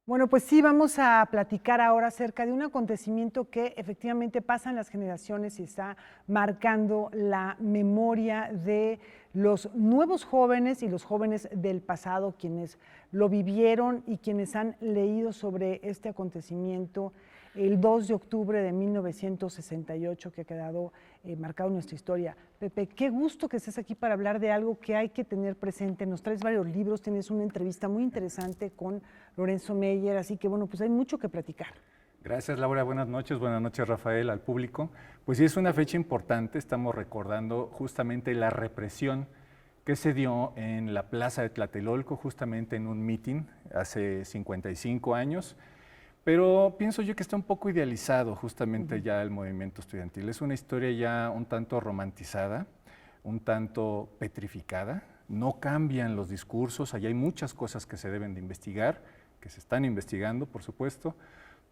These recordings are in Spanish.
Bueno, pues sí, vamos a platicar ahora acerca de un acontecimiento que efectivamente pasa en las generaciones y está marcando la memoria de los nuevos jóvenes y los jóvenes del pasado, quienes lo vivieron y quienes han leído sobre este acontecimiento el 2 de octubre de 1968, que ha quedado marcado en nuestra historia. Pepe, qué gusto que estés aquí para hablar de algo que hay que tener presente. Nos traes varios libros, tienes una entrevista muy interesante con Lorenzo Meyer, así que bueno, pues hay mucho que platicar. Gracias, Laura. Buenas noches, Rafael, al público. Pues sí, es una fecha importante. Estamos recordando justamente la represión que se dio en la plaza de Tlatelolco, justamente en un mitin hace 55 años. Pero pienso yo que está un poco idealizado justamente ya el movimiento estudiantil. Es una historia ya un tanto romantizada, un tanto petrificada. No cambian los discursos, allá hay muchas cosas que se deben de investigar, que se están investigando, por supuesto.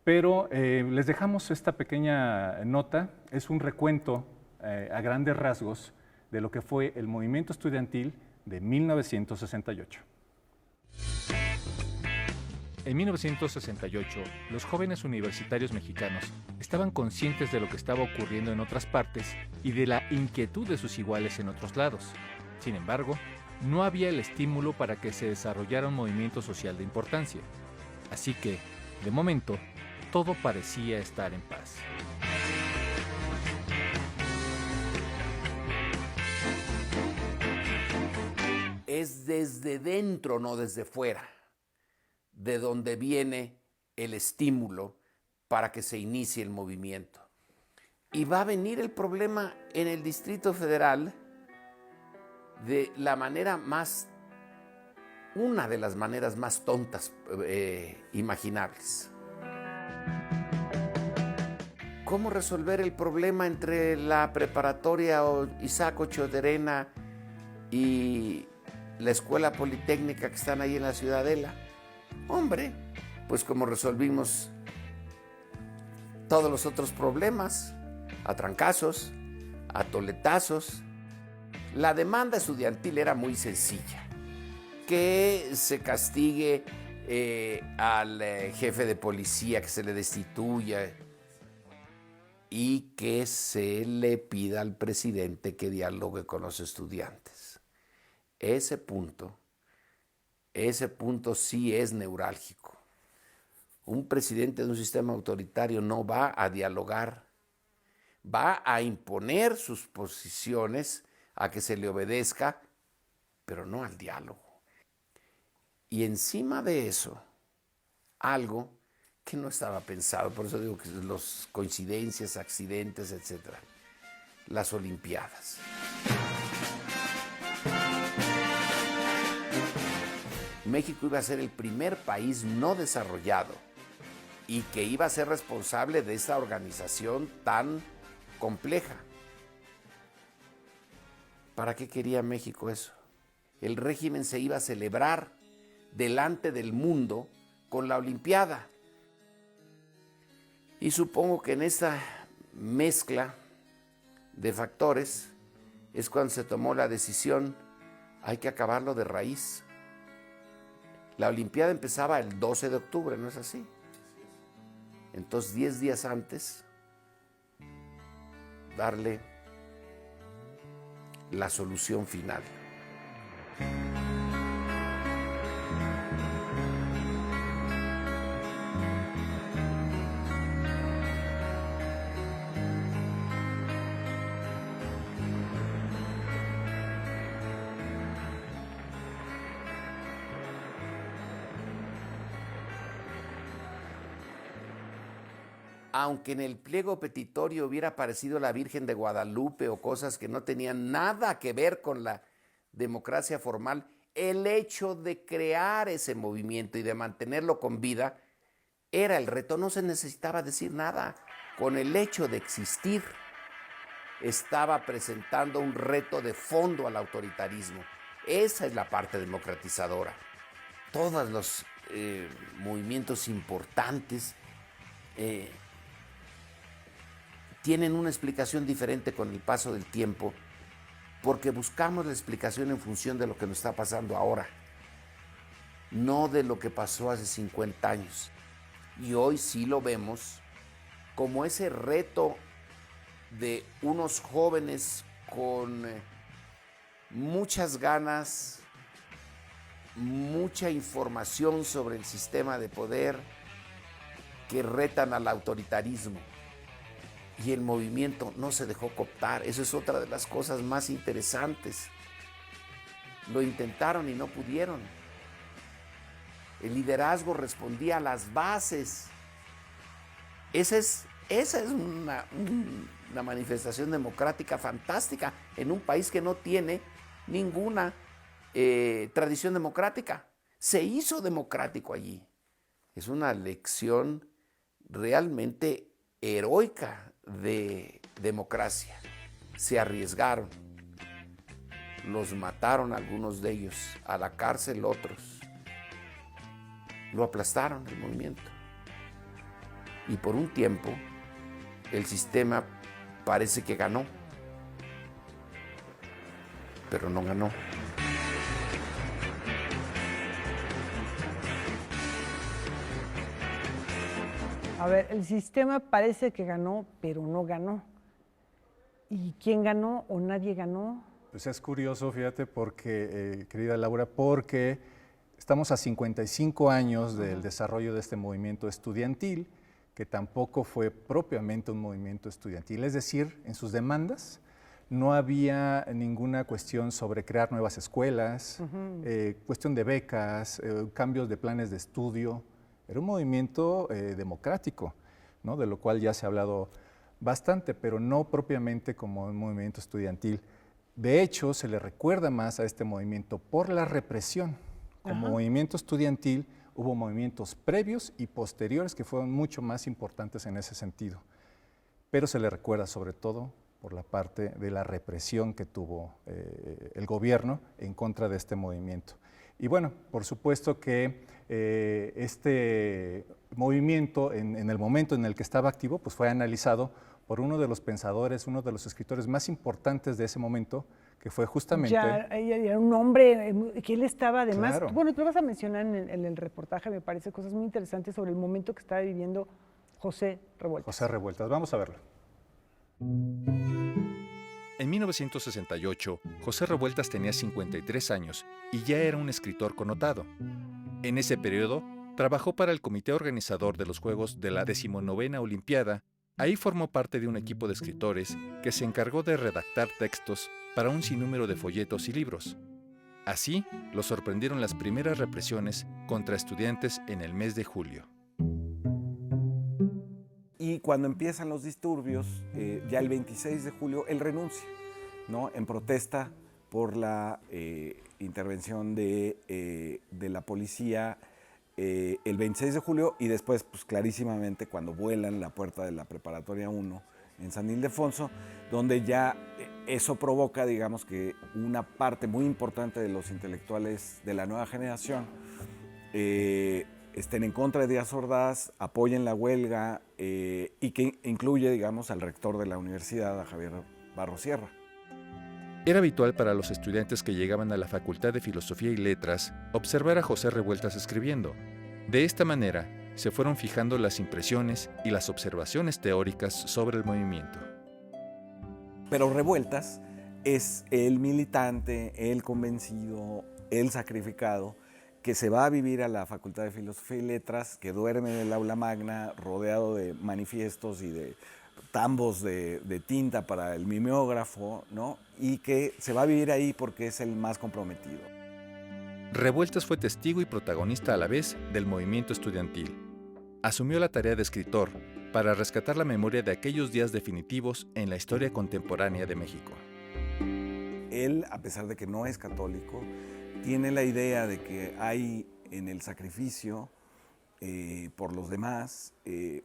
Pero les dejamos esta pequeña nota, es un recuento a grandes rasgos de lo que fue el movimiento estudiantil de 1968. En 1968, los jóvenes universitarios mexicanos estaban conscientes de lo que estaba ocurriendo en otras partes y de la inquietud de sus iguales en otros lados. Sin embargo, no había el estímulo para que se desarrollara un movimiento social de importancia. Así que, de momento, todo parecía estar en paz. Es desde dentro, no desde fuera, de donde viene el estímulo para que se inicie el movimiento. Y va a venir el problema en el Distrito Federal de la manera más, una de las maneras más tontas imaginables. ¿Cómo resolver el problema entre la preparatoria Isaac Ochoa de Herena y la escuela politécnica que están ahí en la Ciudadela? Hombre, pues como resolvimos todos los otros problemas, a trancazos, a toletazos. La demanda estudiantil era muy sencilla: que se castigue al jefe de policía, que se le destituya y que se le pida al presidente que dialogue con los estudiantes. Ese punto sí es neurálgico. Un presidente de un sistema autoritario no va a dialogar, va a imponer sus posiciones, a que se le obedezca, pero no al diálogo. Y encima de eso, algo que no estaba pensado, por eso digo que las coincidencias, accidentes, etc. Las Olimpiadas. México iba a ser el primer país no desarrollado y que iba a ser responsable de esta organización tan compleja. ¿Para qué quería México eso? El régimen se iba a celebrar delante del mundo con la Olimpiada. Y supongo que en esta mezcla de factores es cuando se tomó la decisión: hay que acabarlo de raíz. La Olimpiada empezaba el 12 de octubre, ¿no es así? Entonces, 10 días antes, darle la solución final. Aunque en el pliego petitorio hubiera aparecido la Virgen de Guadalupe o cosas que no tenían nada que ver con la democracia formal, el hecho de crear ese movimiento y de mantenerlo con vida era el reto. No se necesitaba decir nada. Con el hecho de existir, estaba presentando un reto de fondo al autoritarismo. Esa es la parte democratizadora. Todos los movimientos importantes tienen una explicación diferente con el paso del tiempo, porque buscamos la explicación en función de lo que nos está pasando ahora. no de lo que pasó hace 50 años. Y hoy sí lo vemos como ese reto de unos jóvenes con muchas ganas, mucha información sobre el sistema de poder, que retan al autoritarismo. Y el movimiento no se dejó cooptar. Eso es otra de las cosas más interesantes. Lo intentaron y no pudieron. El liderazgo respondía a las bases. Esa es una manifestación democrática fantástica en un país que no tiene ninguna tradición democrática. Se hizo democrático allí. Es una lección realmente heroica de democracia. Se arriesgaron. Los mataron algunos de ellos, a la cárcel otros. Lo aplastaron el movimiento. Y por un tiempo el sistema parece que ganó, pero no ganó. A ver, el sistema parece que ganó, pero no ganó. ¿Y quién ganó o nadie ganó? Pues es curioso, fíjate, porque, querida Laura, porque estamos a 55 años del desarrollo de este movimiento estudiantil, que tampoco fue propiamente un movimiento estudiantil. Es decir, en sus demandas no había ninguna cuestión sobre crear nuevas escuelas, cuestión de becas, cambios de planes de estudio. Era un movimiento democrático, ¿no? De lo cual ya se ha hablado bastante, pero no propiamente como un movimiento estudiantil. De hecho, se le recuerda más a este movimiento por la represión. Como movimiento estudiantil hubo movimientos previos y posteriores que fueron mucho más importantes en ese sentido, pero se le recuerda sobre todo por la parte de la represión que tuvo el gobierno en contra de este movimiento. Y bueno, por supuesto que este movimiento, en el momento en el que estaba activo, pues fue analizado por uno de los pensadores, uno de los escritores más importantes de ese momento, que fue justamente... Ya era un hombre que él estaba además... Claro. Bueno, tú vas a mencionar en el reportaje, me parece, cosas muy interesantes sobre el momento que estaba viviendo José Revueltas. José Revueltas, vamos a verlo. En 1968, José Revueltas tenía 53 años y ya era un escritor connotado. En ese periodo, trabajó para el comité organizador de los Juegos de la 19ª Olimpiada. Ahí formó parte de un equipo de escritores que se encargó de redactar textos para un sinnúmero de folletos y libros. Así, lo sorprendieron las primeras represiones contra estudiantes en el mes de julio. Y cuando empiezan los disturbios, ya el 26 de julio, él renuncia, ¿no? En protesta por la intervención de la policía el 26 de julio y después, pues clarísimamente, cuando vuelan la puerta de la Preparatoria 1 en San Ildefonso, donde ya eso provoca, digamos, que una parte muy importante de los intelectuales de la nueva generación estén en contra de Díaz Ordaz, apoyen la huelga y que incluye, digamos, al rector de la universidad, a Javier Barros Sierra. Era habitual para los estudiantes que llegaban a la Facultad de Filosofía y Letras observar a José Revueltas escribiendo. De esta manera, se fueron fijando las impresiones y las observaciones teóricas sobre el movimiento. Pero Revueltas es el militante, el convencido, el sacrificado, que se va a vivir a la Facultad de Filosofía y Letras, que duerme en el aula magna rodeado de manifiestos y de tambos de tinta para el mimeógrafo, ¿no? Y que se va a vivir ahí porque es el más comprometido. Revueltas fue testigo y protagonista a la vez del movimiento estudiantil. Asumió la tarea de escritor para rescatar la memoria de aquellos días definitivos en la historia contemporánea de México. Él, a pesar de que no es católico, tiene la idea de que hay en el sacrificio por los demás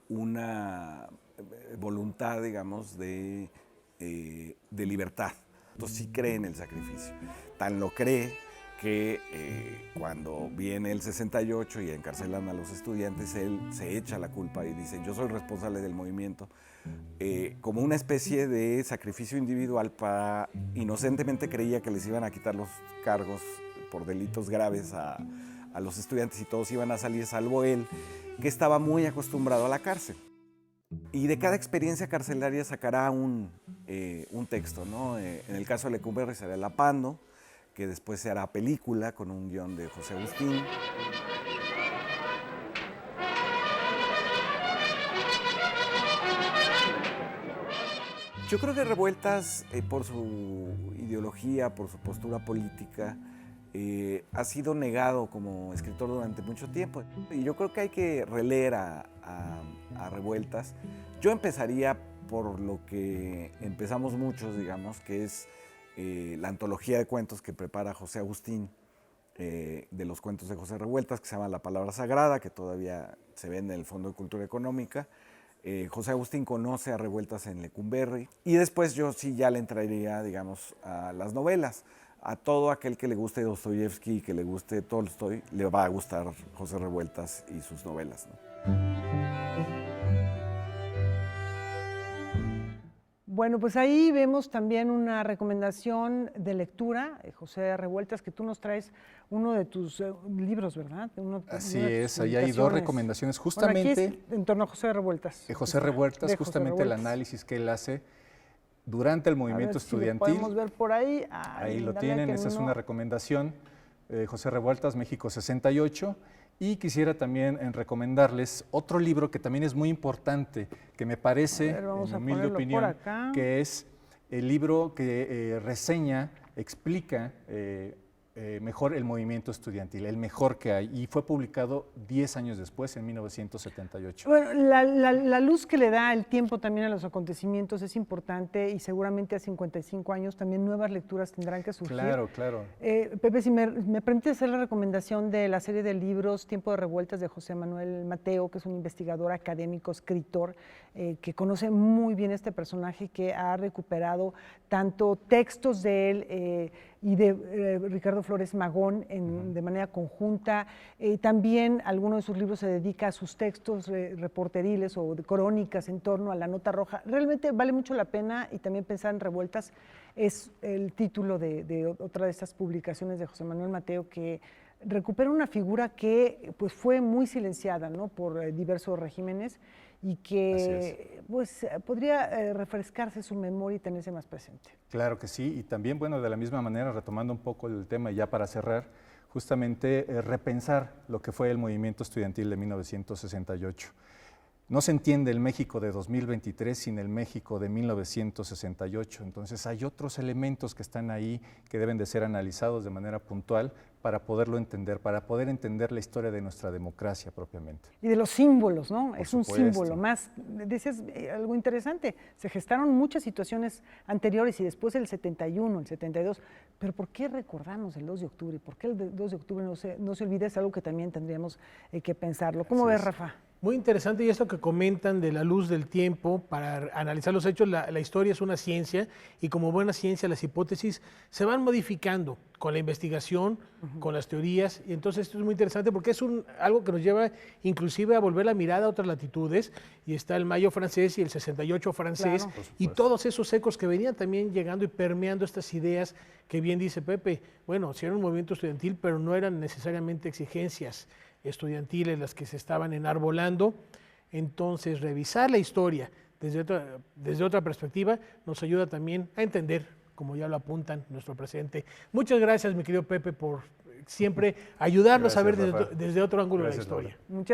una voluntad, digamos, de libertad. Entonces sí cree en el sacrificio. Tan lo cree que cuando viene el 68 y encarcelan a los estudiantes, él se echa la culpa y dice: yo soy responsable del movimiento, como una especie de sacrificio individual para... Inocentemente creía que les iban a quitar los cargos por delitos graves a a los estudiantes y todos iban a salir salvo él, que estaba muy acostumbrado a la cárcel. Y de cada experiencia carcelaria sacará un texto, ¿no? En el caso de Lecumberri será El Apando, que después se hará película con un guión de José Agustín. Yo creo que Revueltas, por su ideología, por su postura política, ha sido negado como escritor durante mucho tiempo. Y yo creo que hay que releer a Revueltas. Yo empezaría por lo que empezamos muchos, digamos, que es la antología de cuentos que prepara José Agustín, de los cuentos de José Revueltas, que se llama La Palabra Sagrada, que todavía se vende en el Fondo de Cultura Económica. José Agustín conoce a Revueltas en Lecumberri. Y después yo sí ya le entraría, digamos, a las novelas. A todo aquel que le guste Dostoyevsky y que le guste Tolstoy, le va a gustar José Revueltas y sus novelas, ¿no? Bueno, pues ahí vemos también una recomendación de lectura, José Revueltas, que tú nos traes uno de tus libros, ¿verdad? Así es, ahí hay dos recomendaciones justamente. Bueno, aquí es en torno a José Revueltas. José Revueltas, justamente el análisis que él hace durante el movimiento estudiantil. Lo podemos ver por ahí. Ahí lo tienen, esa es una recomendación. José Revueltas, México 68. Y quisiera también recomendarles otro libro que también es muy importante, que me parece, en mi humilde opinión, que es el libro que reseña, explica mejor el movimiento estudiantil, el mejor que hay, y fue publicado 10 años después, en 1978. Bueno, la luz que le da el tiempo también a los acontecimientos es importante, y seguramente a 55 años también nuevas lecturas tendrán que surgir. Claro, claro. Pepe, si me permite hacer la recomendación de la serie de libros Tiempo de Revueltas de José Manuel Mateo, que es un investigador académico, escritor, que conoce muy bien este personaje, que ha recuperado tanto textos de él y de Ricardo Flores Magón de manera conjunta. También alguno de sus libros se dedica a sus textos reporteriles o de crónicas en torno a la nota roja. Realmente vale mucho la pena, y también pensar en Revueltas es el título de otra de estas publicaciones de José Manuel Mateo, que recupera una figura que pues, fue muy silenciada, ¿no?, por diversos regímenes, y que pues, podría refrescarse su memoria y tenerse más presente. Claro que sí, y también, bueno, de la misma manera, retomando un poco el tema ya para cerrar, justamente repensar lo que fue el movimiento estudiantil de 1968. No se entiende el México de 2023 sin el México de 1968, entonces hay otros elementos que están ahí que deben de ser analizados de manera puntual para poderlo entender, para poder entender la historia de nuestra democracia propiamente. Y de los símbolos, ¿no? Por es un supuesto. símbolo más. Decías algo interesante, se gestaron muchas situaciones anteriores y después el 71, el 72, pero ¿por qué recordamos el 2 de octubre? ¿Por qué el 2 de octubre no se olvida? Es algo que también tendríamos que pensarlo. ¿Cómo ves, Rafa? Muy interesante, y esto que comentan de la luz del tiempo para analizar los hechos. La historia es una ciencia, y como buena ciencia las hipótesis se van modificando con la investigación, con las teorías, y entonces esto es muy interesante porque es algo que nos lleva inclusive a volver la mirada a otras latitudes, y está el Mayo francés y el 68 francés, claro, y todos esos ecos que venían también llegando y permeando estas ideas que bien dice Pepe. Bueno, sí era un movimiento estudiantil, pero no eran necesariamente exigencias estudiantiles las que se estaban enarbolando. Entonces, revisar la historia desde otra perspectiva nos ayuda también a entender, como ya lo apuntan, nuestro presente. Muchas gracias, mi querido Pepe, por siempre ayudarnos a ver desde otro ángulo la historia. Muchas